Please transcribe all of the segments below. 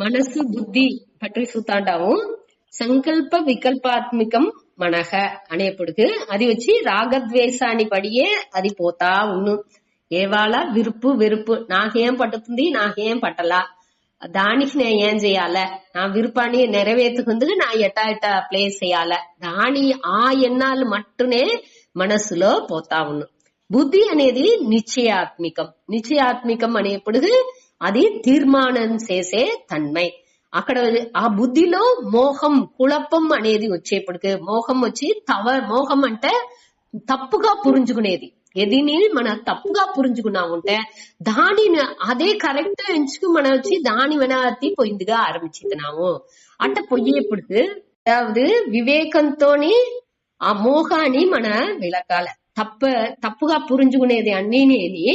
మనసు బుద్ధి పట్టి చూస్తాంటాము. సంకల్ప వికల్పాత్మికం మనహ అనేప్పటికి అది వచ్చి రాగద్వేషాన్ని పడియే అది పోతా ఉన్ను. ఏవాళ విరుపు వెరుపు నాకేం పట్టుతుంది నాకేం పట్టలా, దానికి నేను ఏం చేయాల, నా విరుపాన్ని నెరవేర్చుకుందుకు నా ఎటా ప్లేస్ చేయాల, దాని ఆ ఎన్నాళ్ళు మట్టునే మనసులో పోతా ఉన్ను. బుద్ధి అనేది నిశ్చయాత్మికం అనేప్పుడు అది తీర్మానం చేసే తన్మై. అక్కడ ఆ బుద్ధిలో మోహం కుళపం అనేది వచ్చేప్పటికి, మోహం వచ్చి మోహం అంటే తప్పుగా పురించుకునేది. ఎదిని మన తప్పుగా పురించుకున్నాముంటే దానిని అదే కరెక్ట్ ఎంచుకు మనం వచ్చి దాని వెనతి పోయిందిగా ఆరంభించుతున్నాము. అట్ట పొయ్యేప్పటికి అதாவது వివేకంతోని ఆ మోహాన్ని మన విలకాల. తప్పుగా పురించుకునేది అన్నిని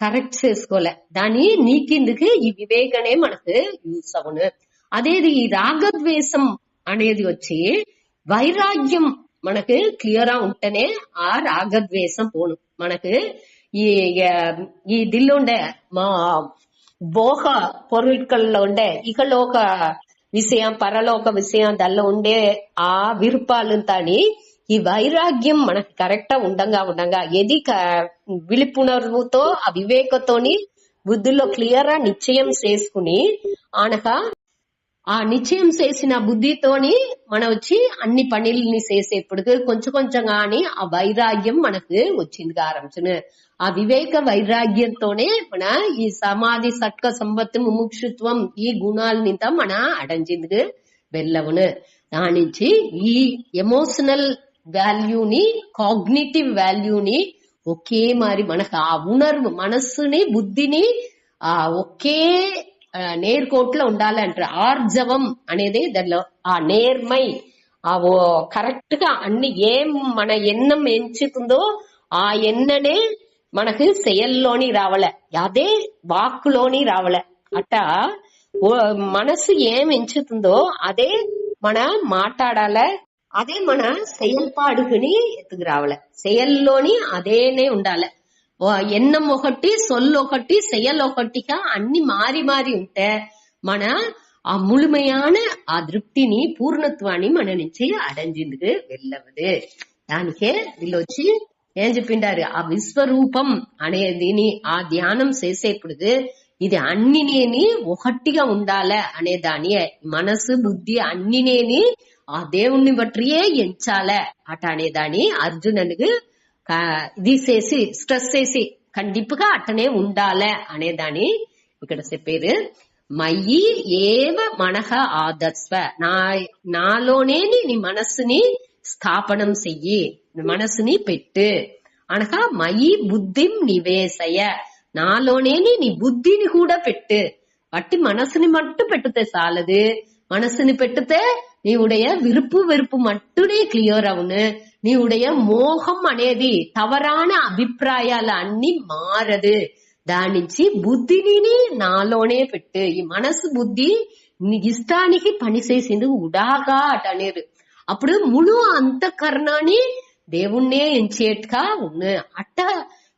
కరెక్ట్ చేసుకోలే, దాన్ని నీకిందుకు ఈ వివేకనే మనకు యూస్ అవును. అదేది ఈ రాగద్వేషం అనేది వచ్చి వైరాగ్యం మనకు క్లియర్ గా ఉంటేనే ఆ రాగద్వేషం పోను. మనకు ఈ దిల్లుండే మా భోగ పొరుకల్లో ఉండే ఇకలోక విషయం పరలోక విషయం దానిలో ఉండే ఆ విరుపాలు తాని ఈ వైరాగ్యం మనకు కరెక్ట్ ఉండంగా ఏది విలుపునర్వుతో ఆ వివేకతోని బుద్ధిలో క్లియర్ గా నిశ్చయం చేసుకుని అనక ఆ నిశ్చయం చేసిన బుద్ధితోని మనం వచ్చి అన్ని పనుల్ని చేసేప్పుడు కొంచెం గాని ఆ వైరాగ్యం మనకు వచ్చింది ఆరంభును. ఆ వివేక వైరాగ్యంతోనే మన ఈ సమాధి సట్క సంపత్తు ముముక్షుత్వం ఈ గుణాలనింత మన అడంజిందుకు వెళ్ళవును. దాని నుంచి ఈ ఎమోషనల్ వాల్యూని కాగ్నిటివ్ వాల్యూని ఒకే మరి మనకు ఆ ఉణర్వు మనస్సుని బుద్ధిని ఆ ఒకే నేర్కోట్లో ఉండాలంటారు. ఆర్జవం అనేది దానిలో ఆ నేర్మై ఆ కరెక్ట్ గా అన్ని ఏం మన ఎన్నం ఎంచుతుందో ఆ ఎన్ననే మనకు செயల్లోని రావలే, అదే వాక్కులోని రావలే. అట్ట మనసు ఏం ఎంచుతుందో అదే మన మాట్లాడాల, అదే మన செயல்பாடுకుని ఎత్తుకు రావలే. செயల్లోని అదేనే ఉండాలి. ఎన్నం ఒకటి సొల్లు ఒకటి செயல் ఒకటిగా అన్ని మారి ఉంటే మన ఆ ముழுமையான ఆ దృప్తిని పూర్ణత్వాన్ని మన నుంచి అడంజిందుకు వెళ్ళవదు. దానికే వీళ్ళు వచ్చి ఏం చెప్పిండారు, ఆ విశ్వరూపం అనేదిని ఆ ధ్యానం చేసేప్పుడు ఇది అన్నినేని ఒకటిగా ఉండాల అనే దాని మనసు బుద్ధి అన్నినేని ఆ దేవుణ్ణి బట్టియే ఎంచాల అట అనేదాన్ని అర్జునునికి ఇది చేసి స్ట్రెస్ చేసి కండిపుగా అట్టనే ఉండాలే అనేదాన్ని ఇక్కడ చెప్పారు. మయ్యి ఏవ మనహ ఆదర్శ, నాలోనే నీ మనస్సుని స్థాపనం చెయ్యి, మనస్సుని పెట్టు అనక మయి బుద్ధిం నివేశయ, నాలోనే నీ బుద్ధిని కూడా పెట్టు. వట్టి మనసుని మట్టు పెట్టుతే చాలదు, మనసుని పెట్టుతే నీవుடைய విరుపు వెరుపు మట్టునే క్లియర్ అవును. నీవుடைய మోహం అనేది తవరాన అభిప్రాయాలు అన్ని మారదు. దాని నుంచి బుద్ధిని నాలోనే పెట్టు. ఈ మనసు బుద్ధి నీ ఇష్టానికి పనిచేసింది ఉడాగా అట అనేది. అప్పుడు ముழு అంతఃకరణాన్ని దేవుణ్ణే ఎంచేట్టుగా ఉన్ను. అట్ట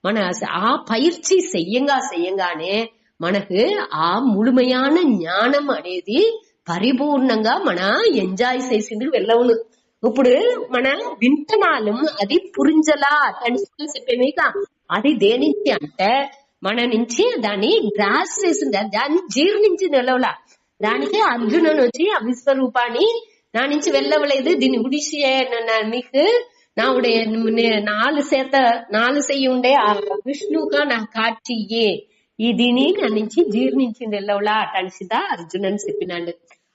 మన ఆ పயிற்சி చెయ్యంగానే మనకు ఆ ముழுமையான ஞானம் అనేది పరిపూర్ణంగా మన ఎంజాయ్ చేసింది వెళ్ళవును. ఇప్పుడు మన వింటనాలు అది పురింజలా చెప్పేమేక అది దేనించి అంటే మన నుంచి దాన్ని గ్రాస్ చేసింది, దాన్ని జీర్ణించి వెళ్ళవలా. దానికి అర్జునుని వచ్చి ఆ విశ్వరూపాన్ని నా నుంచి వెళ్ళవలేదు, దీన్ని ఉడిసి మీకు నా ఉடைய నాలుగు చెయ్యి ఉండే ఆ విష్ణుగా నా కాட்சியே దీని నా నుంచి జీర్ణించింది వెళ్ళవలా అటనిసిదా అర్జునని చెప్పినాడు.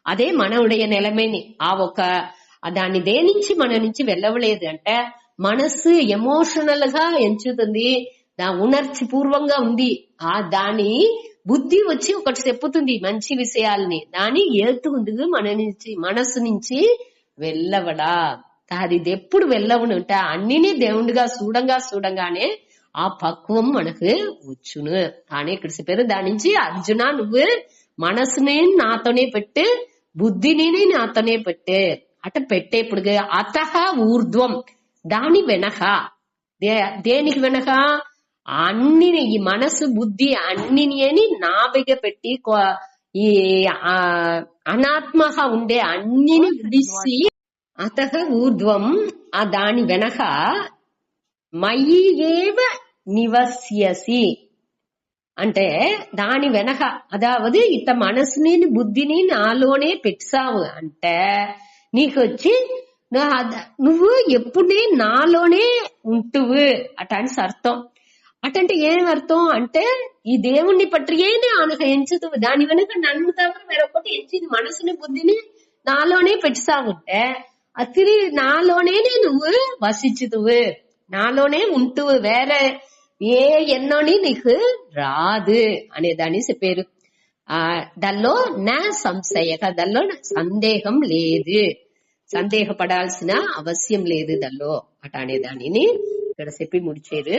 అదే మన ఉடைய నిలమేని ఆ ఒక దాన్ని దేనించి మన నుంచి వెళ్ళవలేదు అంటే మనస్సు ఎమోషనల్ గా ఎంచుతుంది, ఉణర్చి పూర్వంగా ఉంది. ఆ దాని బుద్ధి వచ్చి ఒకటి చెప్పుతుంది మంచి విషయాల్ని, దాన్ని ఏతుకుంది మన నుంచి మనస్సు నుంచి వెళ్ళవడా. అది ఎప్పుడు వెళ్ళవను అంటే అన్నిని దేవుడిగా చూడంగానే ఆ పక్వం మనకు వచ్చును అని ఇక్కడ చెప్పారు. దాని నుంచి అర్జున నువ్వు మనసుని నాతోనే పెట్టు, బుద్ధిని నాతోనే పెట్టు అట పెట్టేప్పుడు అతహ ఊర్ధ్వం దాని వెనక దేనికి వెనక అన్నిని ఈ మనసు బుద్ధి అన్నిని అని నాభిగ పెట్టి ఈ అనాత్మగా ఉండే అన్నిని విడిసి అతః ఊర్ధ్వం ఆ దాని వెనక మయి ఏవ నివస్యసి అంటే దాని వెనక అదావది ఇత మనసుని బుద్ధిని నాలోనే పెట్టావు అంటే నీకొచ్చి నువ్వు ఎప్పుడే నాలోనే ఉంటువు అటాని అర్థం. అటంటే ఏం అర్థం అంటే ఈ దేవుణ్ణి పట్టియేనే ఆనక ఎంచుతువు, దాని వెనక నన్ను తప్ప వేరొకటి ఎంచి మనసుని బుద్ధిని నాలోనే పెట్టావుంటే అది నాలోనే నువ్వు వసించుతువు, నాలోనే ఉంటువు, వేరే ఏ ఎన్నోని నీకు రాదు అనే దాన్ని చెప్పారు. దానిలో నా సంశయక, దానిలో సందేహం లేదు, సందేహపడాల్సిన అవసరం లేదు దానిలో అట అనే దానిని ఇక్కడ చెప్పి ముడిచారు.